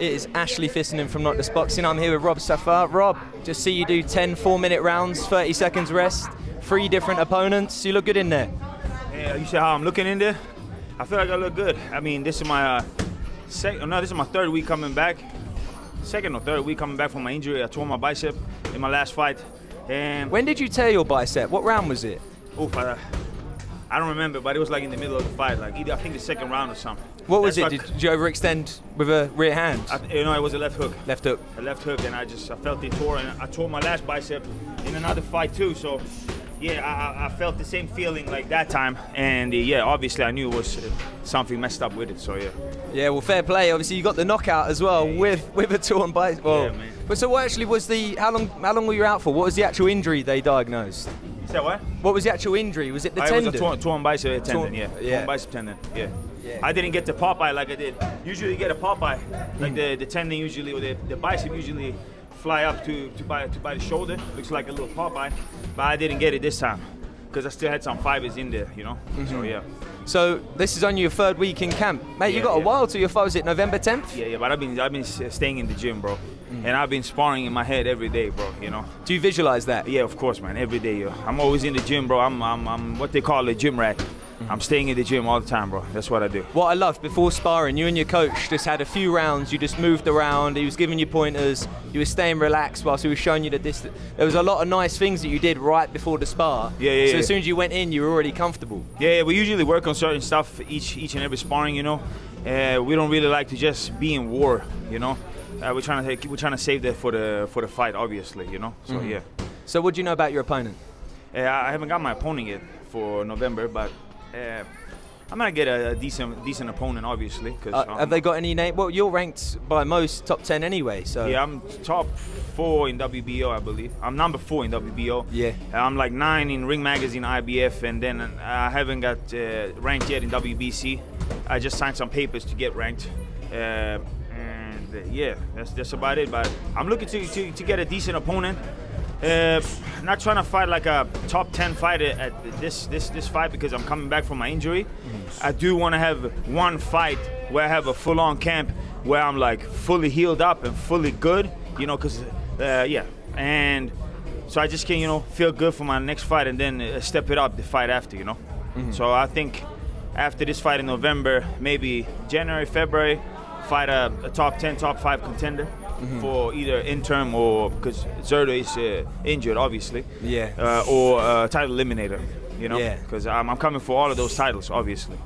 It is Ashley Fissenden from Notjustboxing. I'm here with Rob Safar. Rob, just see you do 10 4-minute rounds, 30 seconds rest, 3 different opponents. You look good in there. Yeah, you see how I'm looking in there? I feel like I look good. I mean, this is my this is my 3rd week coming back. 2nd or 3rd week coming back from my injury. I tore my bicep in my last fight. And when did you tear your bicep? What round was it? Oof, I don't remember, but it was like in the middle of the fight, like either I think the 2nd round or something. What was it? Did you overextend with a rear hand? It was a left hook. Left hook. A left hook, and I felt it tore, and I tore my last bicep in another fight too. So, yeah, I felt the same feeling like that time, and yeah, obviously I knew it was something messed up with it. So yeah. Yeah, well, fair play. Obviously, you got the knockout as well with a torn bicep. Well, yeah, man. But so, what actually was the? How long were you out for? What was the actual injury they diagnosed? You said what? What was the actual injury? Was it the tendon? It was a torn bicep tendon. Yeah. Torn bicep tendon. Yeah. I didn't get the Popeye like I did. Usually you get a Popeye, like the tendon usually, or the bicep usually fly up to by the shoulder. Looks like a little Popeye, but I didn't get it this time because I still had some fibers in there, you know. Mm-hmm. So yeah. So this is only your 3rd week in camp, mate. You got a while till your fight. Was it November 10th? Yeah, but I've been staying in the gym, bro, and I've been sparring in my head every day, bro. You know. Do you visualize that? Yeah, of course, man. Every day, yo. I'm always in the gym, bro. I'm what they call a gym rat. I'm staying in the gym all the time, bro. That's what I do. What I loved before sparring, you and your coach just had a few rounds. You just moved around. He was giving you pointers. You were staying relaxed whilst he was showing you the distance. There was a lot of nice things that you did right before the spar. Yeah. So as soon as you went in, you were already comfortable. Yeah, we usually work on certain stuff each and every sparring, you know. We don't really like to just be in war, you know. We're trying to save that for the fight, obviously, you know. So yeah. So what do you know about your opponent? I haven't got my opponent yet for November, but. I'm gonna get a decent opponent, obviously. Have they got any name? Well, you're ranked by most top 10 anyway. So yeah, I'm top 4 in WBO, I believe. I'm number 4 in WBO. Yeah. I'm like 9 in Ring Magazine, IBF, and then I haven't got ranked yet in WBC. I just signed some papers to get ranked, and yeah, that's about it. But I'm looking to get a decent opponent. Not trying to fight like a top 10 fighter at this fight because I'm coming back from my injury. I do want to have one fight where I have a full-on camp where I'm like fully healed up and fully good, you know, because yeah, and so I just can, you know, feel good for my next fight and then step it up the fight after, you know. So I think after this fight in November, maybe January, February, fight a top 10, top 5 contender. For either interim or because Zerda is injured, obviously. Yeah. Or title eliminator, you know. Yeah. Because I'm coming for all of those titles, obviously.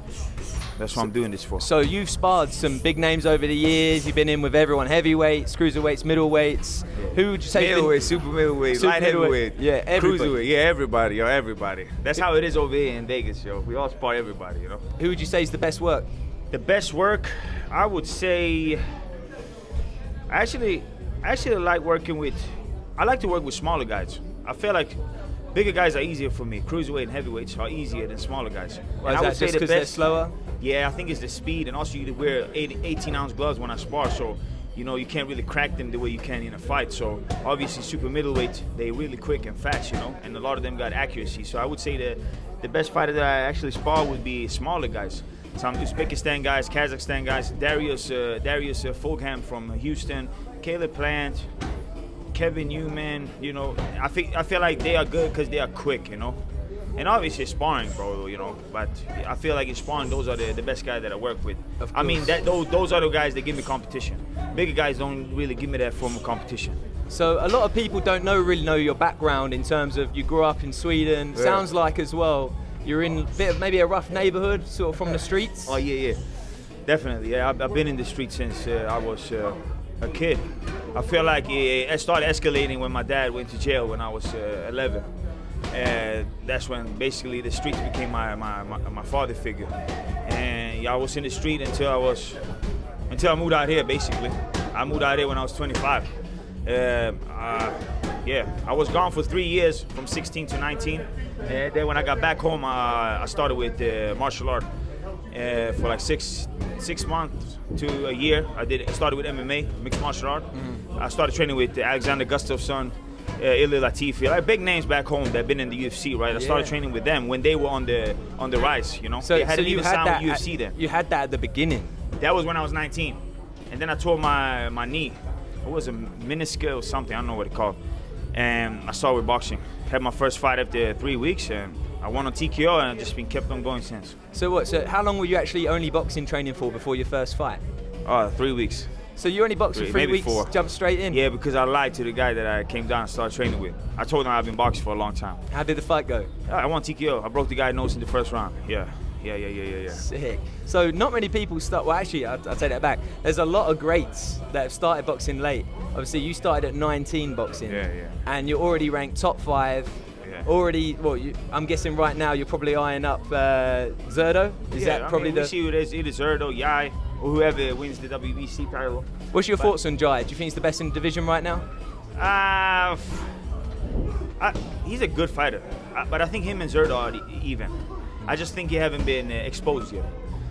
That's what I'm doing this for. So you've sparred some big names over the years. You've been in with everyone: heavyweights, cruiserweights, middleweights. Yeah. Who would you say? Middleweight, super middleweight, light heavyweight. Yeah, everybody. Cruiserweight. Yeah, everybody, yo, everybody. That's how it is over here in Vegas, yo. We all spar everybody, you know. Who would you say is the best work? The best work, I would say. I actually like working with. I like to work with smaller guys. I feel like bigger guys are easier for me. Cruiserweight and heavyweights are easier than smaller guys. Well, is that just because they're slower? Yeah, I think it's the speed, and also you wear 18-ounce gloves when I spar, so you know you can't really crack them the way you can in a fight. So obviously, super middleweight, they're really quick and fast, you know, and a lot of them got accuracy. So I would say the best fighter that I actually spar would be smaller guys. Some Uzbekistan guys, Kazakhstan guys, Darius Fulgham from Houston, Caleb Plant, Kevin Newman. You know, I feel like they are good because they are quick, you know. And obviously sparring, bro, you know. But I feel like in sparring, those are the best guys that I work with. I mean, those are the guys that give me competition. Bigger guys don't really give me that form of competition. So a lot of people don't really know your background in terms of you grew up in Sweden. Yeah. Sounds like as well. You're in a bit of maybe a rough neighborhood, sort of from the streets? Oh, yeah. Definitely, yeah. I've been in the streets since I was a kid. I feel like it started escalating when my dad went to jail when I was 11. That's when basically the streets became my father figure. And I was in the street until I moved out here, basically. I moved out here when I was 25. Yeah, I was gone for 3 years, from 16 to 19. And then when I got back home, I started with martial art for like six months to a year. I started with MMA, mixed martial art. I started training with Alexander Gustafsson, Ilir Latifi, like big names back home that been in the UFC, right? I started training with them when they were on the rise, you know. So they hadn't even signed with UFC then. You had that at the beginning. That was when I was 19. and then I tore my knee. It was a meniscus or something, I don't know what it's called. And I started with boxing. Had my first fight after 3 weeks, and I won on TKO, and I've just been kept on going since. So how long were you actually only boxing training for before your first fight? 3 weeks. So you only boxed for 3 weeks, 4. jumped straight in? Yeah, because I lied to the guy that I came down and started training with. I told him I've been boxing for a long time. How did the fight go? I won TKO. I broke the guy's nose in the first round. Yeah. Sick. So not many people start, well actually, I'll take that back. There's a lot of greats that have started boxing late. Obviously you started at 19 boxing. Yeah. And you're already ranked top 5. Yeah. Already, well, I'm guessing right now you're probably eyeing up Zerdo? Is that probably we see it's either Zerdo, Yai, or whoever wins the WBC title. What's your thoughts on Jai? Do you think he's the best in the division right now? He's a good fighter, but I think him and Zerdo are even. I just think he haven't been exposed yet.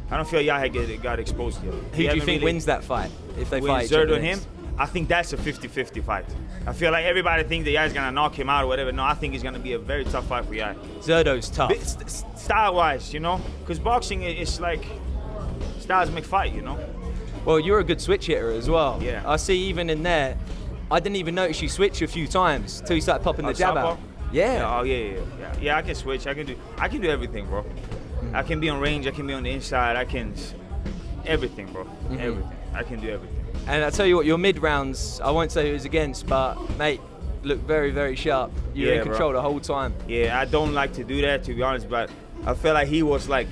I don't feel Yahya got exposed yet. Who do you think wins that fight if they fight each other? Zerdo and him? I think that's a 50-50 fight. I feel like everybody thinks that Yahya's gonna knock him out or whatever. No, I think it's gonna be a very tough fight for Yahya. Zerdo's tough. Style-wise, you know? Because boxing is like styles make fight, you know? Well, you're a good switch hitter as well. Yeah. I see even in there, I didn't even notice you switch a few times till you started popping the jab out. Yeah. Yeah, I can switch. I can do everything, bro. I can be on range. I can be on the inside. I can everything, bro. Everything. I can do everything. And I tell you what, your mid rounds, I won't say who it was against, but mate, look very, very sharp. You're in control the whole time. Yeah, I don't like to do that, to be honest, but I felt like he was like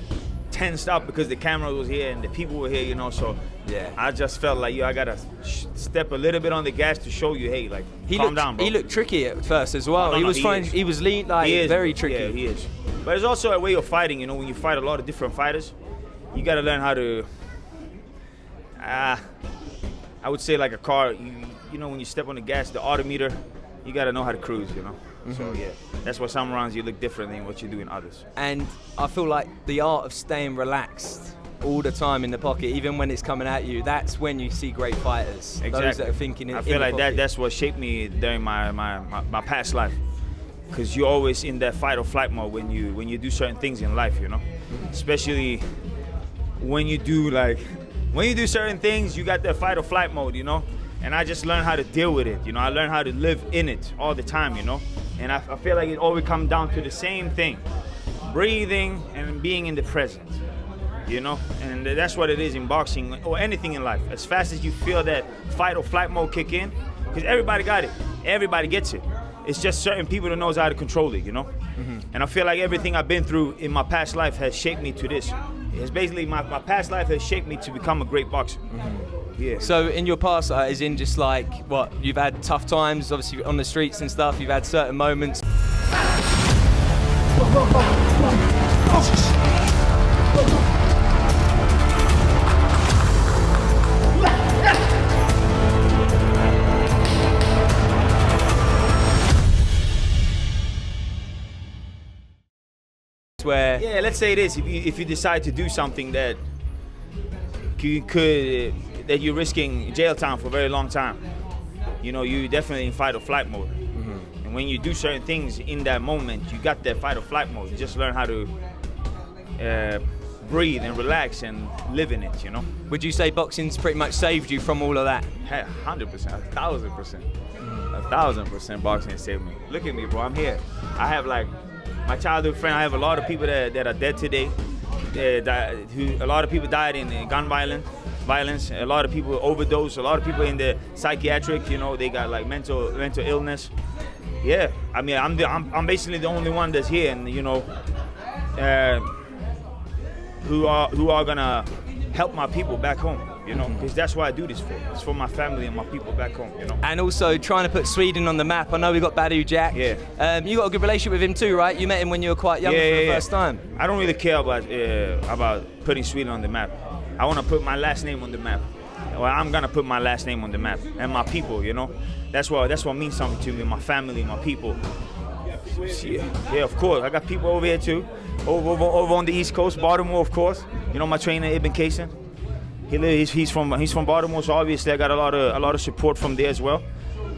tensed up because the camera was here and the people were here, you know. So yeah, I just felt like I gotta step a little bit on the gas to show you, hey, like calm down, bro. He looked tricky at first as well. No, he was lean, like very tricky. Yeah, he is. But it's also a way of fighting, you know. When you fight a lot of different fighters, you gotta learn how to. I would say like a car, you know, when you step on the gas, the odometer, you gotta know how to cruise, you know. So yeah, that's why some rounds you look different than what you do in others. And I feel like the art of staying relaxed all the time in the pocket, even when it's coming at you, that's when you see great fighters. Exactly. Those that are thinking in I feel the like pocket. that's what shaped me during my past life. Because you're always in that fight or flight mode when you do certain things in life, you know. Especially when you do certain things, you got that fight or flight mode, you know. And I just learned how to deal with it, you know. I learned how to live in it all the time, you know. And I feel like it always comes down to the same thing: breathing and being in the present, you know. And that's what it is in boxing or anything in life. As fast as you feel that fight or flight mode kick in, because everybody got it, everybody gets it. It's just certain people that knows how to control it, you know. And I feel like everything I've been through in my past life has shaped me to this. It's basically my past life has shaped me to become a great boxer. Yeah. So in your past, as in just like what you've had tough times, obviously on the streets and stuff. You've had certain moments. Where let's say this: if you decide to do something that that you're risking jail time for a very long time, you know, you definitely in fight or flight mode. And when you do certain things in that moment, you got that fight or flight mode. You just learn how to breathe and relax and live in it, you know. Would you say boxing's pretty much saved you from all of that? 100%, 1,000%, 1,000% boxing has saved me. Look at me, bro. I'm here. I have like my childhood friend. I have a lot of people that are dead today. A lot of people died in gun violence. A lot of people overdosed. A lot of people in the psychiatric. You know, they got like mental illness. Yeah, I mean, I'm basically the only one that's here, and you know, who are gonna help my people back home. You know, because that's what I do this for. It's for my family and my people back home, you know. And also trying to put Sweden on the map. I know we got Badu Jack. Yeah. You got a good relationship with him too, right? You met him when you were quite young for the first time. I don't really care about putting Sweden on the map. I want to put my last name on the map. Well, I'm gonna put my last name on the map and my people, you know. That's what means something to me. My family, my people. Yeah, of course. I got people over here too. Over on the East Coast, Baltimore, of course. You know, my trainer Ibn Kaysen. He's from Baltimore, so obviously I got a lot of support from there as well.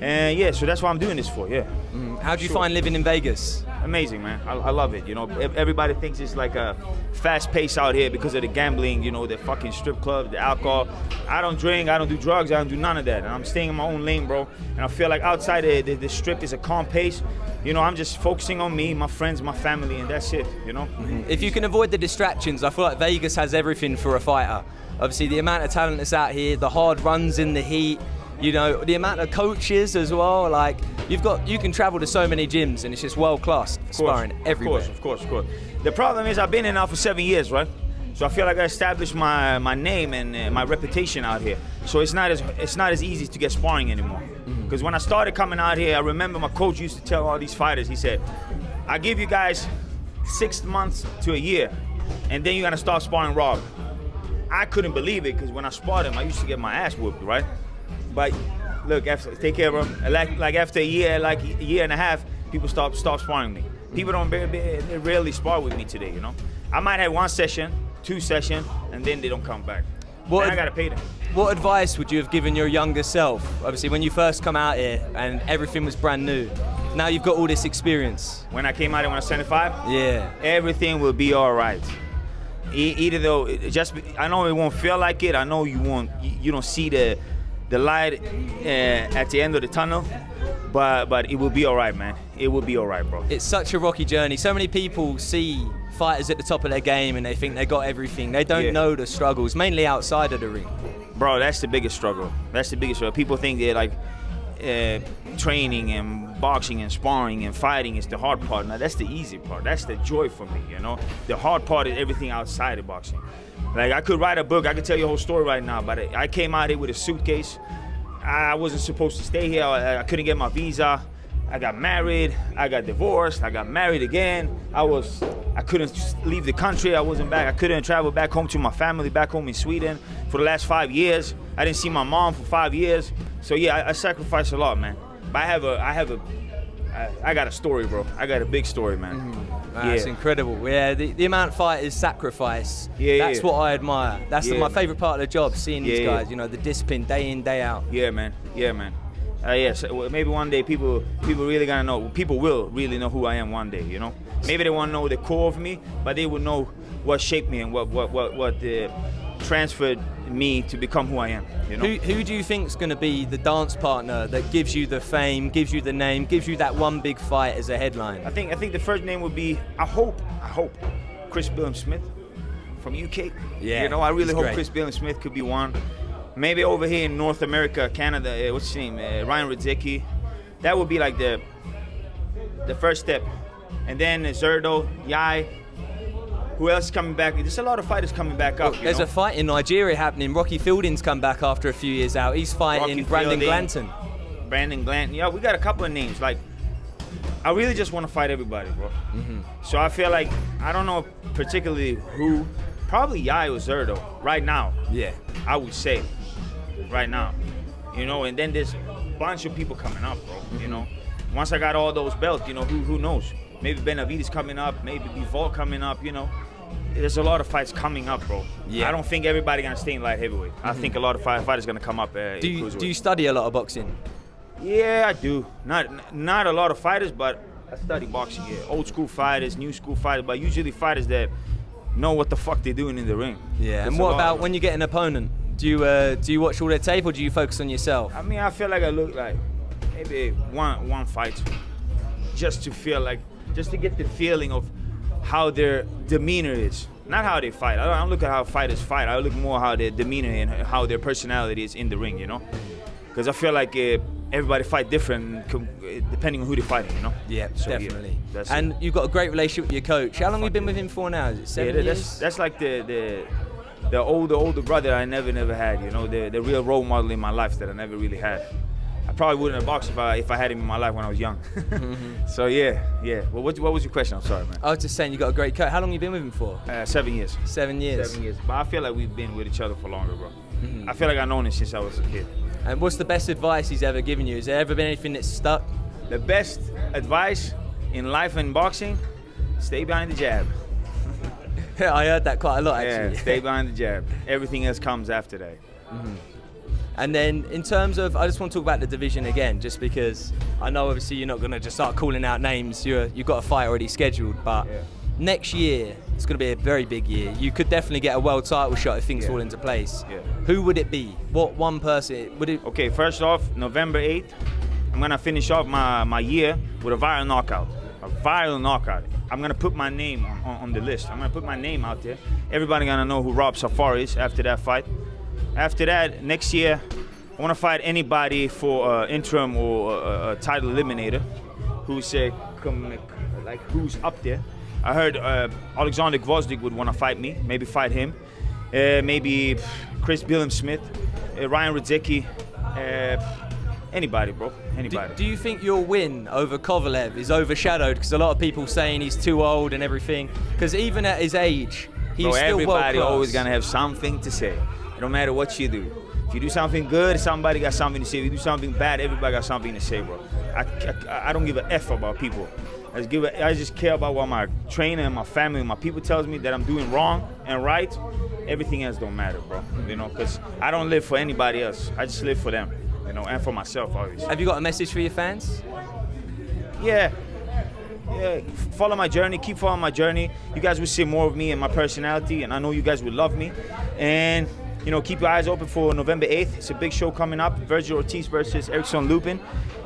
And yeah, so that's what I'm doing this for. Yeah. How do you find living in Vegas? amazing, man. I love it. You know, everybody thinks it's like a fast pace out here because of the gambling, you know, the fucking strip clubs, the alcohol. I don't drink, I don't do drugs, I don't do none of that. And I'm staying in my own lane, bro. And I feel like outside the strip is a calm pace. You know, I'm just focusing on me, my friends, my family, and that's it, you know? If you can avoid the distractions, I feel like Vegas has everything for a fighter. Obviously, the amount of talent that's out here, the hard runs in the heat, you know, the amount of coaches as well. Like, you can travel to so many gyms, and it's just world-class sparring everywhere. Of course. The problem is I've been here now for 7 years, right? So I feel like I established my name and my reputation out here. So it's not as easy to get sparring anymore. Because when I started coming out here, I remember my coach used to tell all these fighters, he said, I give you guys 6 months to a year, and then you're gonna start sparring Rob. I couldn't believe it, because when I sparred him, I used to get my ass whooped, right? But look, take care of him. Like after a year and a half, people stop sparring me. People they rarely spar with me today, you know? I might have 1 session, 2 sessions, and then they don't come back. And I gotta pay them. What advice would you have given your younger self? Obviously, when you first come out here and everything was brand new. Now you've got all this experience. When I came out here when I was 75, yeah, everything will be all right. Either though, I know it won't feel like it. I know you don't see the light at the end of the tunnel, but it will be all right, man. It will be all right, bro. It's such a rocky journey. So many people see fighters at the top of their game and they think they got everything. They don't know the struggles, mainly outside of the ring. Bro, that's the biggest struggle. That's the biggest struggle. People think they're like training and boxing and sparring and fighting is the hard part. Now that's the easy part. That's the joy for me, you know. The hard part is everything outside of boxing. Like, I could write a book, I could tell you a whole story right now, but I came out here with a suitcase. I wasn't supposed to stay here. I couldn't get my visa. I got married, I got divorced, I got married again. I couldn't leave the country, I wasn't back. I couldn't travel back home to my family, back home in Sweden for the last 5 years. I didn't see my mom for 5 years. So yeah, I sacrificed a lot, man. But I got a story, bro. I got a big story, man. That's incredible. Yeah, the amount fighters sacrifice. That's what I admire. That's my favorite part of the job, seeing these guys. You know, the discipline, day in, day out. Yeah, man. So maybe one day people really gonna know. People will really know who I am one day. You know, maybe they won't know the core of me, but they will know what shaped me and what transferred me to become who I am. You know. Who do you think is going to be the dance partner that gives you the fame, gives you the name, gives you that one big fight as a headline? I think the first name would be, I hope, Chris Smith from UK. Yeah. You know, I really hope Chris Smith could be one. Maybe over here in North America, Canada, what's his name? Ryan Radzicki. That would be like the first step. And then Zerdo, Yai. Who else is coming back? There's a lot of fighters coming back up. There's a fight in Nigeria happening. Rocky Fielding's come back after a few years out. He's fighting Brandon Glanton. Yeah, we got a couple of names. Like, I really just want to fight everybody, bro. So I feel like, I don't know particularly who. Probably Yai or Zerdo right now. Yeah. I would say right now. You know, and then there's a bunch of people coming up, bro. You know, once I got all those belts, you know, who knows? Maybe Benavidez coming up, maybe Bivol coming up, you know. There's a lot of fights coming up, bro. Yeah. I don't think everybody gonna stay in light heavyweight. I think a lot of fighters gonna come up. Do you study a lot of boxing? Yeah, I do. Not a lot of fighters, but I study boxing. Yeah, old school fighters, new school fighters, but usually fighters that know what the fuck they're doing in the ring. Yeah. That's and what about when you get an opponent? Do you watch all their tape or do you focus on yourself? I mean, I feel like I look like maybe one fight, just to get the feeling of how their demeanor is. Not how they fight. I don't look at how fighters fight. I look more how their demeanor and how their personality is in the ring, you know? Because I feel like everybody fight different depending on who they're fighting, you know? Yeah, so, definitely. Yeah, and you've got a great relationship with your coach. How long have you been with him for now? Is it 7 years? That's like the older brother I never had, you know? The real role model in my life that I never really had. I probably wouldn't have boxed if I had him in my life when I was young. So yeah. Well, what was your question? I'm sorry, man. I was just saying you got a great coach. How long have you been with him for? 7 years. 7 years. 7 years. But I feel like we've been with each other for longer, bro. I feel like I've known him since I was a kid. And what's the best advice he's ever given you? Has there ever been anything that's stuck? The best advice in life and boxing: stay behind the jab. I heard that quite a lot, actually. Yeah, stay behind the jab. Everything else comes after that. And then in terms of, I just want to talk about the division again, just because I know obviously you're not going to just start calling out names. You've got a fight already scheduled, but next year it's going to be a very big year. You could definitely get a world title shot if things fall into place. Who would it be? What one person would it? Okay, first off, November 8th, I'm going to finish off my year with a viral knockout. A viral knockout. I'm going to put my name on the list. I'm going to put my name out there. Everybody going to know who Rob Safar is after that fight. After that, next year, I want to fight anybody for interim or a title eliminator who's up there. I heard Alexander Gvozdyk would want to fight me, maybe fight him. Maybe Chris Billam-Smith, Ryan Radzicki, anybody, bro, anybody. Do you think your win over Kovalev is overshadowed because a lot of people saying he's too old and everything? Because even at his age, he's still world class. Everybody always going to have something to say. It don't matter what you do. If you do something good, somebody got something to say. If you do something bad, everybody got something to say, bro. I don't give a F about people. I just care about what my trainer and my family and my people tells me that I'm doing wrong and right. Everything else don't matter, bro. You know, because I don't live for anybody else. I just live for them, you know, and for myself, obviously. Have you got a message for your fans? Yeah. Follow my journey. Keep following my journey. You guys will see more of me and my personality, and I know you guys will love me. And you know, keep your eyes open for November 8th. It's a big show coming up. Virgil Ortiz versus Erickson Lupin.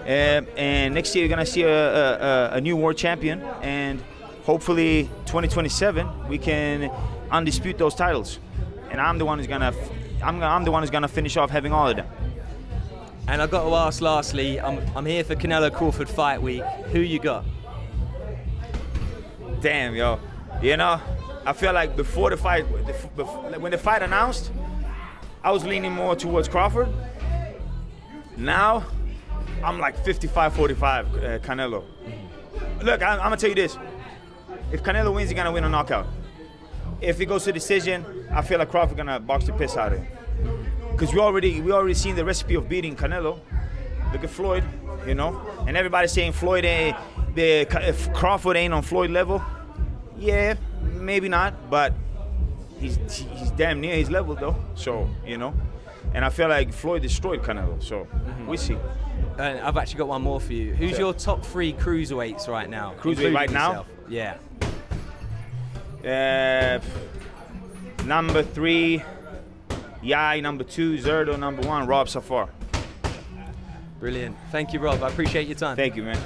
And next year you're gonna see a new world champion. And hopefully 2027 we can undispute those titles. And I'm the one who's gonna finish off having all of them. And I've got to ask lastly, I'm here for Canelo Crawford Fight Week. Who you got? Damn, yo. You know, I feel like before the fight, when the fight announced, I was leaning more towards Crawford. Now, I'm like 55-45 Canelo. Look, I'm gonna tell you this. If Canelo wins, he's gonna win a knockout. If it goes to decision, I feel like Crawford gonna box the piss out of him. Because we already seen the recipe of beating Canelo. Look at Floyd, you know? And everybody's saying Floyd if Crawford ain't on Floyd level. Yeah, maybe not, but he's damn near his level though. So, you know, and I feel like Floyd destroyed Canelo. So we see. And I've actually got one more for you. Who's your top 3 cruiserweights right now? Cruiserweight right now? Yeah. Number 3, Yai. Number 2, Zerdo. Number 1, Rob Safar. Brilliant. Thank you, Rob. I appreciate your time. Thank you, man.